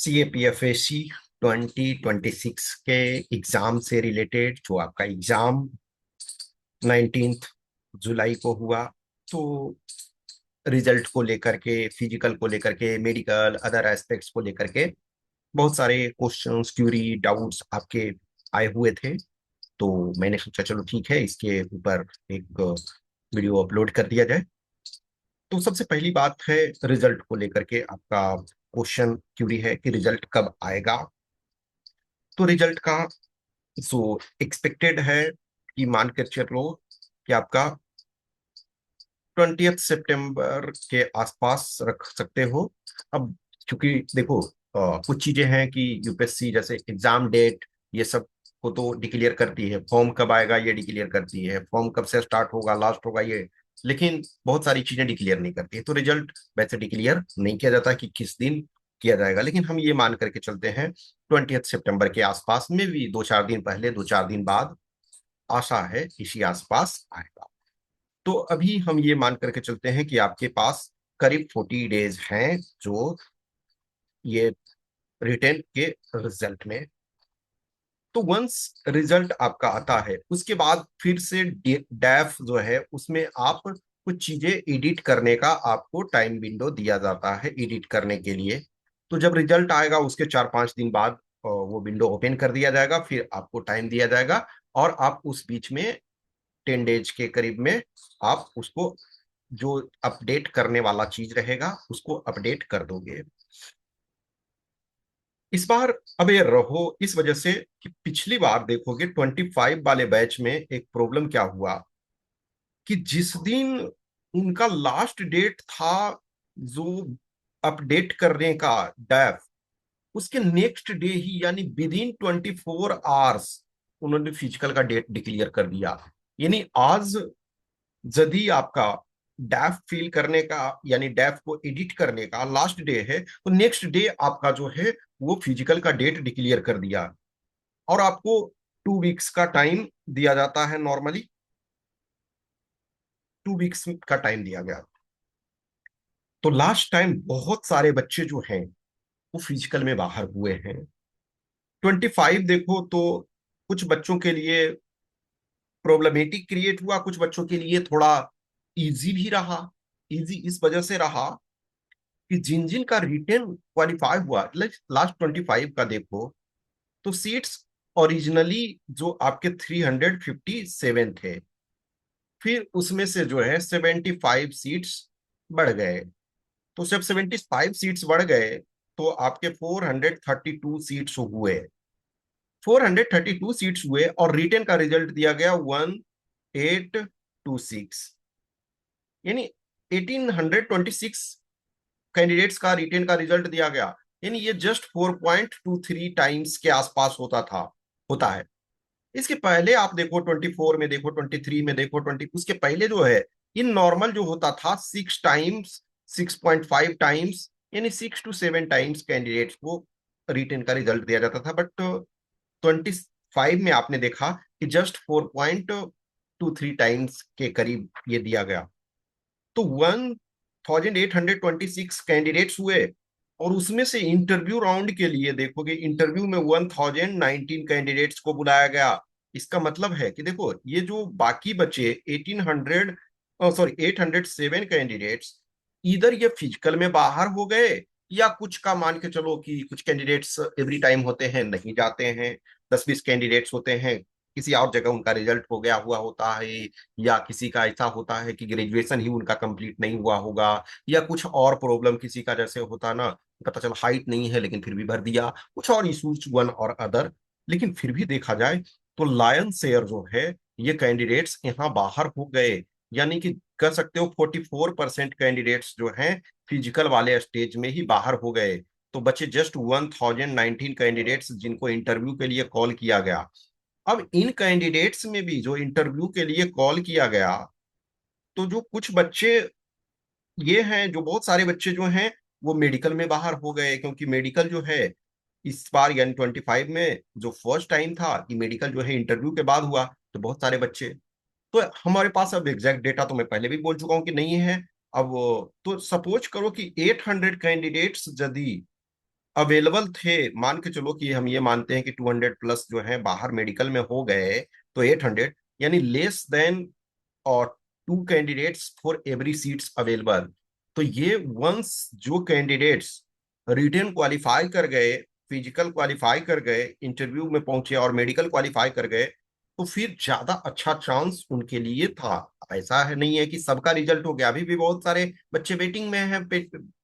CAPFAC 2026 के exam से related जो आपका एग्जाम 19 जुलाई को हुआ, तो रिजल्ट को लेकर के, फिजिकल को लेकर के, मेडिकल अदर एस्पेक्ट्स को लेकर के बहुत सारे क्वेश्चंस, क्यूरी, डाउट्स आपके आए हुए थे। तो मैंने सोचा चलो ठीक है, इसके ऊपर एक वीडियो अपलोड कर दिया जाए। तो सबसे पहली बात है, रिजल्ट को लेकर के आपका क्वेश्चन क्यूरी है कि रिजल्ट कब आएगा। तो रिजल्ट का सो एक्सपेक्टेड है कि मान कर चलो कि आपका 20 सितंबर के आसपास रख सकते हो। अब क्योंकि देखो, कुछ चीजें हैं कि यूपीएससी जैसे एग्जाम डेट ये सब को तो डिक्लेयर करती है, फॉर्म कब आएगा ये डिक्लेयर करती है, फॉर्म कब से स्टार्ट होगा लास्ट होगा ये, लेकिन बहुत सारी चीजें डिक्लेयर नहीं करती है। तो रिजल्ट वैसे डिक्लेयर नहीं किया जाता कि किस दिन किया जाएगा, लेकिन हम ये मान करके चलते हैं 20 सितंबर के आसपास में भी, 2-4 दिन पहले 2-4 दिन बाद आशा है इसी आसपास आएगा। तो अभी हम ये मान करके चलते हैं कि आपके पास करीब 40 डेज हैं जो ये रिटेन के रिजल्ट में। तो वंस रिजल्ट आपका आता है उसके बाद फिर से डैफ जो है उसमें आप कुछ चीजें एडिट करने का आपको टाइम विंडो दिया जाता है एडिट करने के लिए। तो जब रिजल्ट आएगा उसके 4-5 दिन बाद वो विंडो ओपन कर दिया जाएगा, फिर आपको टाइम दिया जाएगा और आप उस बीच में 10 डेज के करीब में आप उसको जो अपडेट करने वाला चीज रहेगा उसको अपडेट कर दोगे। इस बार अब ये रहो इस वजह से कि पिछली बार देखोगे 25 वाले बैच में एक प्रॉब्लम क्या हुआ कि जिस दिन उनका लास्ट डेट था जो अपडेट करने का डैफ, उसके नेक्स्ट डे ही यानी विद इन 24 आवर्स उन्होंने फिजिकल का डेट डिक्लेयर कर दिया। यानी आज यदि आपका डैफ फिल करने का यानी डैफ को एडिट करने का लास्ट डे है, तो नेक्स्ट डे आपका जो है वो फिजिकल का डेट डिक्लेयर कर दिया और आपको 2 वीक्स का टाइम दिया जाता है। नॉर्मली 2 वीक्स का टाइम दिया गया। तो लास्ट टाइम बहुत सारे बच्चे जो हैं वो फिजिकल में बाहर हुए हैं। 25 देखो तो कुछ बच्चों के लिए प्रॉब्लमेटिक क्रिएट हुआ, कुछ बच्चों के लिए थोड़ा इजी भी रहा। इजी इस वजह से रहा कि जिन जिन का रिटेन क्वालिफाई हुआ, लास्ट 25 का देखो तो सीट्स ओरिजिनली जो आपके 357 थे, फिर उसमें से जो है 75 सीट्स बढ़ गए। तो जब 75 सीट्स बढ़ गए तो आपके 432 सीट्स हुए। 432 सीट्स हुए और रिटेन का रिजल्ट दिया गया 1826, यानी 1826 कैंडिडेट्स का रिटेन का रिजल्ट दिया गया। यानी ये जस्ट 4.23 के आसपास होता है। इसके पहले आप देखो 24 में देखो, 23 में देखो, 20 उसके पहले जो है इन नॉर्मल जो होता था 6 टाइम्स, 6.5 टाइम्स, यानी 6 to 7 टाइम्स कैंडिडेट्स को रिटेन का रिजल्ट दिया जाता था। बट 25 में आपने देखा कि जस्ट 4.23 टाइम्स के करीब ये दिया गया। तो 1826 कैंडिडेट्स हुए और उसमें से इंटरव्यू राउंड के लिए देखोगे इंटरव्यू में 1019 कैंडिडेट्स को बुलाया गया। इसका मतलब है कि देखो ये जो बाकी बचे 807 कैंडिडेट्स, इधर ये फिजिकल में बाहर हो गए या कुछ का मान के चलो कि कुछ कैंडिडेट्स एवरी टाइम होते हैं नहीं जाते हैं, 10-20 कैंडिडेट्स होते हैं किसी और जगह उनका रिजल्ट हो गया हुआ होता है, या किसी का ऐसा होता है कि ग्रेजुएशन ही उनका कंप्लीट नहीं हुआ होगा, या कुछ और प्रॉब्लम किसी का जैसे होता ना, पता चला हाइट नहीं है लेकिन फिर भी भर दिया, कुछ और इशूज वन और अदर। लेकिन फिर भी देखा जाए तो लायन शेयर जो है ये कैंडिडेट्स यहाँ बाहर हो गए। यानी कि कह सकते हो 44% कैंडिडेट्स जो हैं फिजिकल वाले स्टेज में ही बाहर हो गए। तो बचे जस्ट 1019 कैंडिडेट्स जिनको इंटरव्यू के लिए कॉल किया गया। अब इन कैंडिडेट्स में भी जो इंटरव्यू के लिए कॉल किया गया, तो जो कुछ बच्चे ये हैं, जो बहुत सारे बच्चे जो हैं वो मेडिकल में बाहर हो गए, क्योंकि मेडिकल जो है इस बार यानी 25 में जो फर्स्ट टाइम था कि मेडिकल जो है इंटरव्यू के बाद हुआ, तो बहुत सारे बच्चे। तो हमारे पास अब एग्जैक्ट डेटा तो मैं पहले भी बोल चुका हूं कि नहीं है। अब तो सपोज करो कि 800 कैंडिडेट्स यदि अवेलेबल थे, मान के चलो कि हम ये मानते हैं कि 200 प्लस जो है बाहर मेडिकल में हो गए, तो 800, यानी लेस देन और 2 candidates for every seats available. तो ये वंस जो कैंडिडेट्स रिटेन क्वालिफाई कर गए, फिजिकल क्वालिफाई कर गए, इंटरव्यू में पहुंचे और मेडिकल क्वालिफाई कर गए, तो फिर ज्यादा अच्छा चांस उनके लिए था। ऐसा है नहीं है कि सबका रिजल्ट हो गया, अभी भी बहुत सारे बच्चे वेटिंग में हैं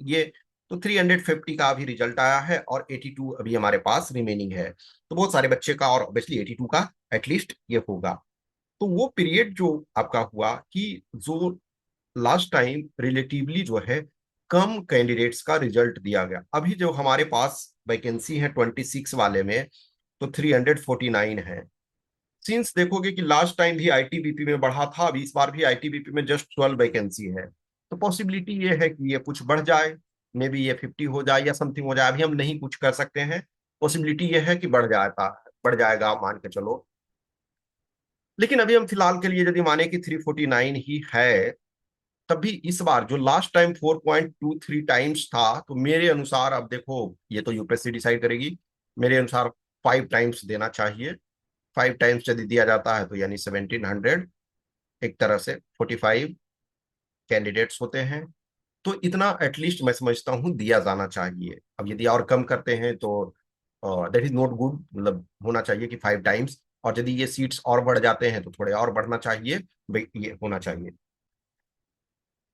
ये। तो 350 का अभी रिजल्ट आया है और 82 अभी हमारे पास रिमेनिंग है। तो बहुत सारे बच्चे का और ऑब्वियसली 82 का एटलीस्ट ये होगा। तो वो पीरियड जो आपका हुआ कि जो लास्ट टाइम रिलेटिवली जो है कम कैंडिडेट्स का रिजल्ट दिया गया, अभी जो हमारे पास वैकेंसी है 26 वाले में, तो 349 है। सिंस देखोगे कि लास्ट टाइम भी आईटीबीपी में बढ़ा था, अभी इस बार भी आईटीबीपी में जस्ट 12 वैकेंसी है। तो पॉसिबिलिटी ये है कि ये कुछ बढ़ जाए, मे बी ये 50 हो जाए या समथिंग हो जाए, अभी हम नहीं कुछ कर सकते हैं। पॉसिबिलिटी ये है कि बढ़ जाएगा मान के चलो। लेकिन अभी हम फिलहाल के लिए यदि माने कि 349 ही है, तब भी इस बार जो लास्ट टाइम 4.23 टाइम्स था, तो मेरे अनुसार अब देखो ये तो यूपीएससी डिसाइड करेगी, मेरे अनुसार 5 टाइम्स देना चाहिए। 5 टाइम्स यदि दिया जाता है तो यानी 1700, एक तरह से 45 कैंडिडेट्स होते हैं। तो इतना एटलीस्ट मैं समझता हूँ दिया जाना चाहिए। अब यदि और कम करते हैं तो दैट इज नॉट गुड, मतलब होना चाहिए कि 5 टाइम्स। और यदि ये सीट्स और बढ़ जाते हैं तो थोड़े और बढ़ना चाहिए, भाई ये होना चाहिए।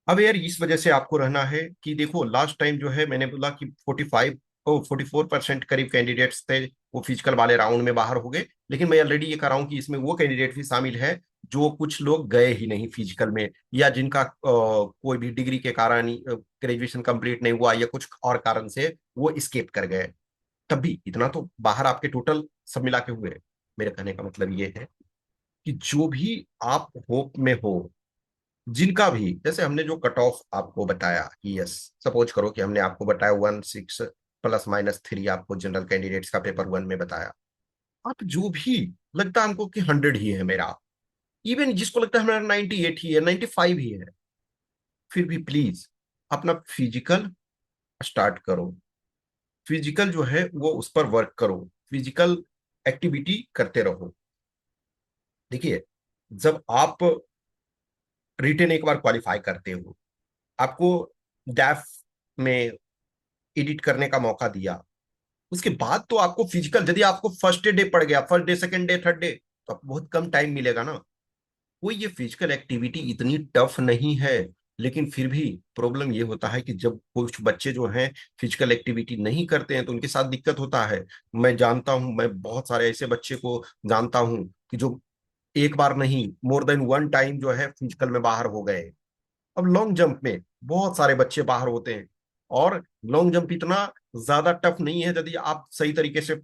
अब यार इस वजह से आपको रहना है कि देखो लास्ट टाइम जो है मैंने बोला कि 44% करीब कैंडिडेट्स थे, वो फिजिकल वाले राउंड में बाहर हो गए। लेकिन मैं ऑलरेडी ये कह रहा हूँ कि इसमें वो कैंडिडेट भी शामिल है जो कुछ लोग गए ही नहीं फिजिकल में, या जिनका कोई भी डिग्री के कारण ग्रेजुएशन कंप्लीट नहीं हुआ या कुछ और कारण से वो स्केप कर गए। तब भी इतना तो बाहर आपके टोटल सब मिला के हुए। मेरे कहने का मतलब ये है कि जो भी आप होप में हो, जिनका भी, जैसे हमने जो कट ऑफ आपको बताया कि यस, सपोज करो कि हमने आपको बताया 16 ±3 आपको जनरल कैंडिडेट्स का पेपर 1 में बताया। आप जो भी लगता है हमको कि 100 ही है मेरा, इवन जिसको लगता है हमारा 98 ही है, 95 ही है, फिर भी प्लीज अपना फिजिकल स्टार्ट करो। फिजिकल जो है वो उस पर वर्क करो, फिजिकल एक्टिविटी करते रहो। देखिए, जब आप रिटेन एक बार क्वालिफाई करते हो, आपको डैफ में एडिट करने का मौका दिया, उसके बाद तो आपको फिजिकल, यदि आपको फर्स्ट डे पड़ गया, first day second day third day, तो आपको बहुत कम टाइम मिलेगा ना। कोई ये फिजिकल एक्टिविटी इतनी टफ नहीं है। लेकिन फिर भी प्रॉब्लम ये होता है कि जब कुछ बच्चे जो हैं फिजिकल एक्टिविटी नहीं करते हैं तो उनके साथ दिक्कत होता है। मैं जानता हूं, मैं बहुत सारे ऐसे बच्चे को जानता हूं कि जो एक बार नहीं, मोर देन 1 टाइम जो है फिजिकल में बाहर हो गए। अब लॉन्ग जंप में बहुत सारे बच्चे बाहर होते हैं, और लॉन्ग जंप इतना ज्यादा टफ नहीं है यदि आप सही तरीके से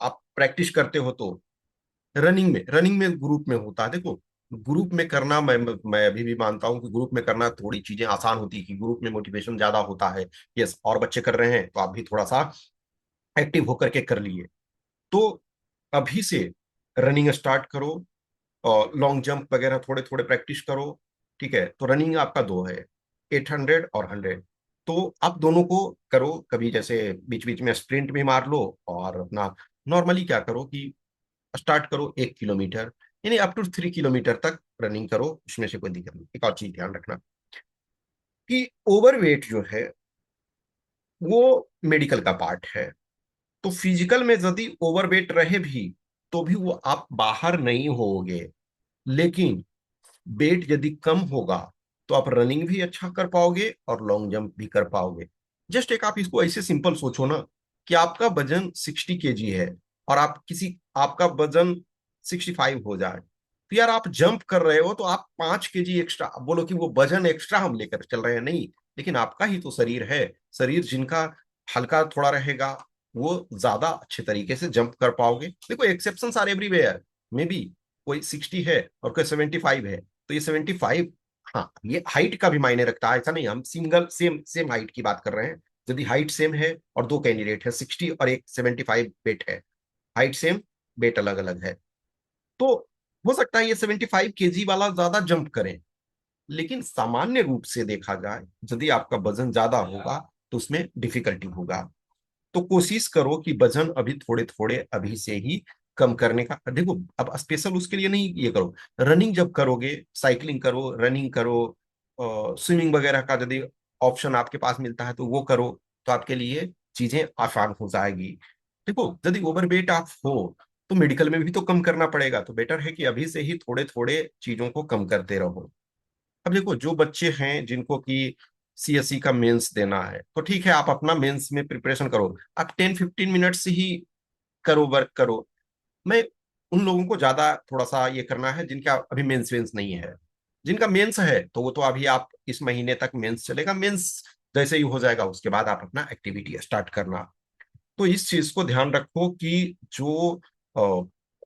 आप प्रैक्टिस करते हो तो। रनिंग में ग्रुप में होता है, देखो ग्रुप में करना, मैं अभी भी मानता हूं कि ग्रुप में करना थोड़ी चीजें आसान होती है कि ग्रुप में मोटिवेशन ज्यादा होता है। यस, और बच्चे कर रहे हैं तो आप भी थोड़ा सा एक्टिव होकर के कर लिए। तो अभी से रनिंग स्टार्ट करो, और लॉन्ग जंप वगैरह थोड़े थोड़े प्रैक्टिस करो। ठीक है, तो रनिंग आपका दो है, 800 और 100। तो आप दोनों को करो, कभी जैसे बीच बीच में स्प्रिंट भी मार लो, और अपना नॉर्मली क्या करो कि स्टार्ट करो 1 किलोमीटर, यानी अप टू 3 किलोमीटर तक रनिंग करो, उसमें से कोई दिक्कत नहीं। एक और चीज ध्यान रखना कि ओवरवेट जो है वो मेडिकल का पार्ट है। तो फिजिकल में यदि ओवरवेट रहे भी तो भी वो आप बाहर नहीं होगे। लेकिन वेट यदि कम होगा तो आप रनिंग भी अच्छा कर पाओगे और लॉन्ग जंप भी कर पाओगे। जस्ट एक आप इसको ऐसे सिंपल सोचो ना कि आपका वजन 60 केजी है, और आपका वजन 65 हो जाए, तो यार आप जंप कर रहे हो तो आप 5 केजी एक्स्ट्रा, बोलो कि वो वजन एक्स्ट्रा हम लेकर चल रहे हैं, नहीं। लेकिन आपका ही तो शरीर है। शरीर जिनका हल्का थोड़ा रहेगा वो ज्यादा अच्छे तरीके से जंप कर पाओगे। देखो exception are everywhere, maybe कोई 60 है और कोई 75 है, तो ये 75, हाँ ये हाइट का भी मायने रखता है। ऐसा नहीं, हम सिंगल सेम सेम हाइट की बात कर रहे हैं। यदि हाइट सेम है और दो कैंडिडेट है, 60 और एक 75 वेट है, हाइट सेम, वेट अलग अलग है, तो हो सकता है ये 75 केजी वाला ज्यादा जंप करे। लेकिन सामान्य रूप से देखा जाए, यदि आपका वजन ज्यादा होगा तो उसमें डिफिकल्टी होगा। तो कोशिश करो कि वजन अभी थोड़े थोड़े अभी से ही कम करने का देखो। अब स्पेशल उसके लिए नहीं ये करो, रनिंग जब करोगे, साइकिलिंग करो, रनिंग करो, स्विमिंग वगैरह का यदि ऑप्शन आपके पास मिलता है तो वो करो, तो आपके लिए चीजें आसान हो जाएगी। देखो यदि ओवरवेट आप हो तो मेडिकल में भी तो कम करना पड़ेगा, तो बेटर है कि अभी से ही थोड़े थोड़े चीजों को कम करते रहो। अब देखो जो बच्चे हैं जिनको कि सीएससी का मेंस देना है, तो ठीक है आप अपना मेंस में प्रिपरेशन करो, आप 10-15 मिनट्स ही करो, वर्क करो। मैं उन लोगों को ज्यादा थोड़ा सा ये करना है जिनका अभी मेंस वेंस नहीं है। जिनका मेंस है तो वो तो अभी आप इस महीने तक मेंस चलेगा, मेंस जैसे ही हो जाएगा उसके बाद आप अपना एक्टिविटी स्टार्ट करना। तो इस चीज को ध्यान रखो कि जो अ,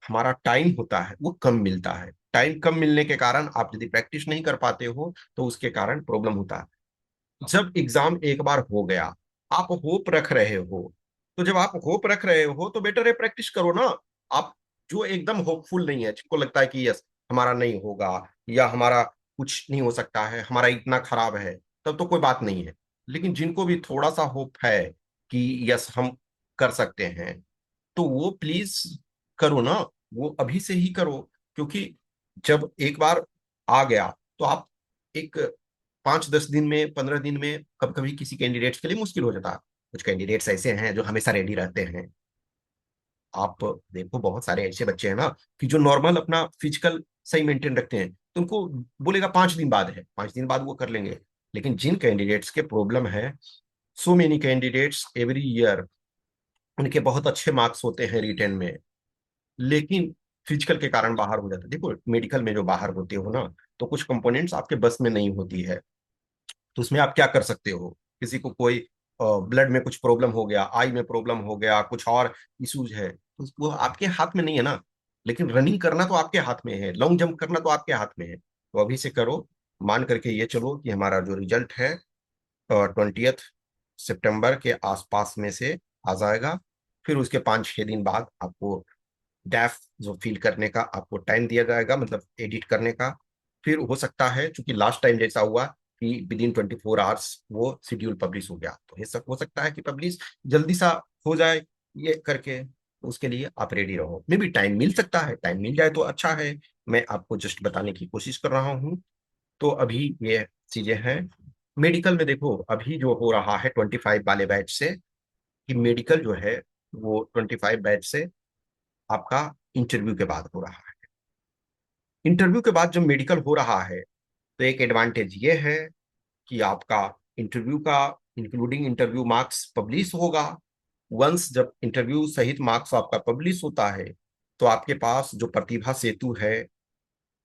हमारा टाइम होता है वो कम मिलता है। टाइम कम मिलने के कारण आप यदि प्रैक्टिस नहीं कर पाते हो तो उसके कारण प्रॉब्लम होता है। जब एग्जाम एक बार हो गया, आप होप रख रहे हो, तो जब आप होप रख रहे हो तो बेटर है प्रैक्टिस करो ना। आप जो एकदम होपफुल नहीं है, जिसको लगता है कि यस हमारा नहीं होगा या हमारा कुछ नहीं हो सकता है, हमारा इतना खराब है, तब तो कोई बात नहीं है। लेकिन जिनको भी थोड़ा सा होप है कि यस हम कर सकते हैं, तो वो प्लीज करो ना, वो अभी से ही करो। क्योंकि जब एक बार आ गया तो आप एक 5-10 दिन में, 15 दिन में, कभी कभी किसी कैंडिडेट्स के लिए मुश्किल हो जाता है। कुछ कैंडिडेट्स ऐसे हैं जो हमेशा रेडी रहते हैं। आप देखो बहुत सारे ऐसे बच्चे हैं ना कि जो नॉर्मल अपना फिजिकल सही मेंटेन रखते हैं, तो उनको बोलेगा 5 दिन बाद है, 5 दिन बाद वो कर लेंगे। लेकिन जिन कैंडिडेट्स के प्रॉब्लम है, so many candidates every year, उनके बहुत अच्छे मार्क्स होते हैं रिटेन में, लेकिन फिजिकल के कारण बाहर हो जाता है। देखो मेडिकल में जो बाहर होते हो ना, तो कुछ कंपोनेंट्स आपके बस में नहीं होती है। तो उसमें आप क्या कर सकते हो, किसी को कोई ब्लड में कुछ प्रॉब्लम हो गया, आई में प्रॉब्लम हो गया, कुछ और इश्यूज है, तो वो आपके हाथ में नहीं है ना। लेकिन रनिंग करना तो आपके हाथ में है, लॉन्ग जंप करना तो आपके हाथ में है, तो अभी से करो। मान करके ये चलो कि हमारा जो रिजल्ट है 20 सितंबर के आसपास में से आ जाएगा। फिर उसके 5-6 दिन बाद आपको डैफ जो फिल करने का आपको टाइम दिया जाएगा, मतलब एडिट करने का। फिर हो सकता है, क्योंकि लास्ट टाइम जैसा हुआ कि विदिन 24 आवर्स वो शेड्यूल पब्लिश हो गया, तो ये सब हो सकता है कि पब्लिश जल्दी सा हो जाए ये करके। उसके लिए आप रेडी रहो, मे भी टाइम मिल सकता है, टाइम मिल जाए तो अच्छा है। मैं आपको जस्ट बताने की कोशिश कर रहा हूँ। तो अभी ये चीजें हैं। मेडिकल में देखो अभी जो हो रहा है 25 वाले बैच से, कि मेडिकल जो है वो 25 बैच से आपका इंटरव्यू के बाद हो रहा है। इंटरव्यू के बाद जब मेडिकल हो रहा है तो एक एडवांटेज ये है कि आपका इंटरव्यू का इंक्लूडिंग इंटरव्यू मार्क्स पब्लिश होगा। वंस जब इंटरव्यू सहित मार्क्स आपका पब्लिश होता है, तो आपके पास जो प्रतिभा सेतु है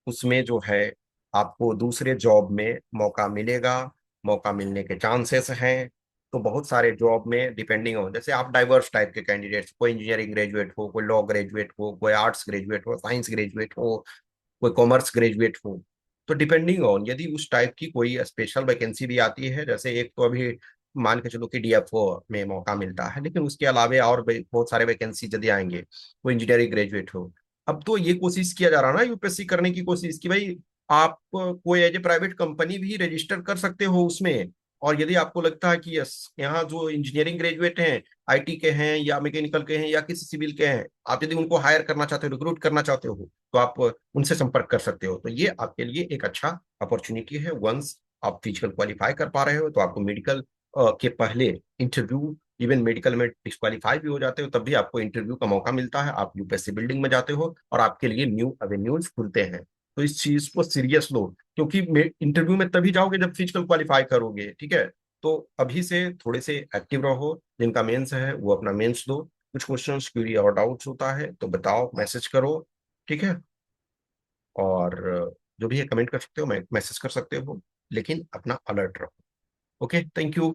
उसमें जो है आपको दूसरे जॉब में मौका मिलेगा, मौका मिलने के चांसेस हैं। तो बहुत सारे जॉब में डिपेंडिंग हो, जैसे आप डाइवर्स टाइप के कैंडिडेट्स, कोई इंजीनियरिंग ग्रेजुएट हो, कोई लॉ ग्रेजुएट हो, कोई आर्ट्स ग्रेजुएट हो, साइंस ग्रेजुएट हो, कोई कॉमर्स ग्रेजुएट हो, तो डिपेंडिंग ऑन यदि उस टाइप की कोई स्पेशल वैकेंसी भी आती है, जैसे एक तो अभी मान के चलो कि डीएफओ में मौका मिलता है, लेकिन उसके अलावा और बहुत सारे वैकेंसी यदि आएंगे, वो इंजीनियरिंग ग्रेजुएट हो। अब तो ये कोशिश किया जा रहा है ना यूपीएससी करने की कोशिश कि भाई आप कोई एज ए प्राइवेट कंपनी भी रजिस्टर कर सकते हो उसमें। और यदि आपको लगता है कि यस यहाँ जो इंजीनियरिंग ग्रेजुएट हैं, आईटी के हैं या मैकेनिकल के हैं या किसी सिविल के हैं, आप यदि उनको हायर करना चाहते हो, रिक्रूट करना चाहते हो, तो आप उनसे संपर्क कर सकते हो। तो ये आपके लिए एक अच्छा अपॉर्चुनिटी है। वंस आप फिजिकल क्वालिफाई कर पा रहे हो तो आपको मेडिकल के पहले इंटरव्यू, इवन मेडिकल में डिस्क्वालीफाई भी हो जाते हो तब भी आपको इंटरव्यू का मौका मिलता है, आप यूपीएससी बिल्डिंग में जाते हो और आपके लिए न्यू एवेन्यूज खुलते हैं। तो इस चीज को सीरियस लो, क्योंकि इंटरव्यू में तभी जाओगे जब फिजिकल क्वालिफाई करोगे, ठीक है। तो अभी से थोड़े से एक्टिव रहो, जिनका मेंस है वो अपना मेंस दो। कुछ क्वेश्चंस क्वेरी और डाउट्स होता है तो बताओ, मैसेज करो, ठीक है। और जो भी है कमेंट कर सकते हो, मैसेज कर सकते हो, लेकिन अपना अलर्ट रहो। Okay, thank you.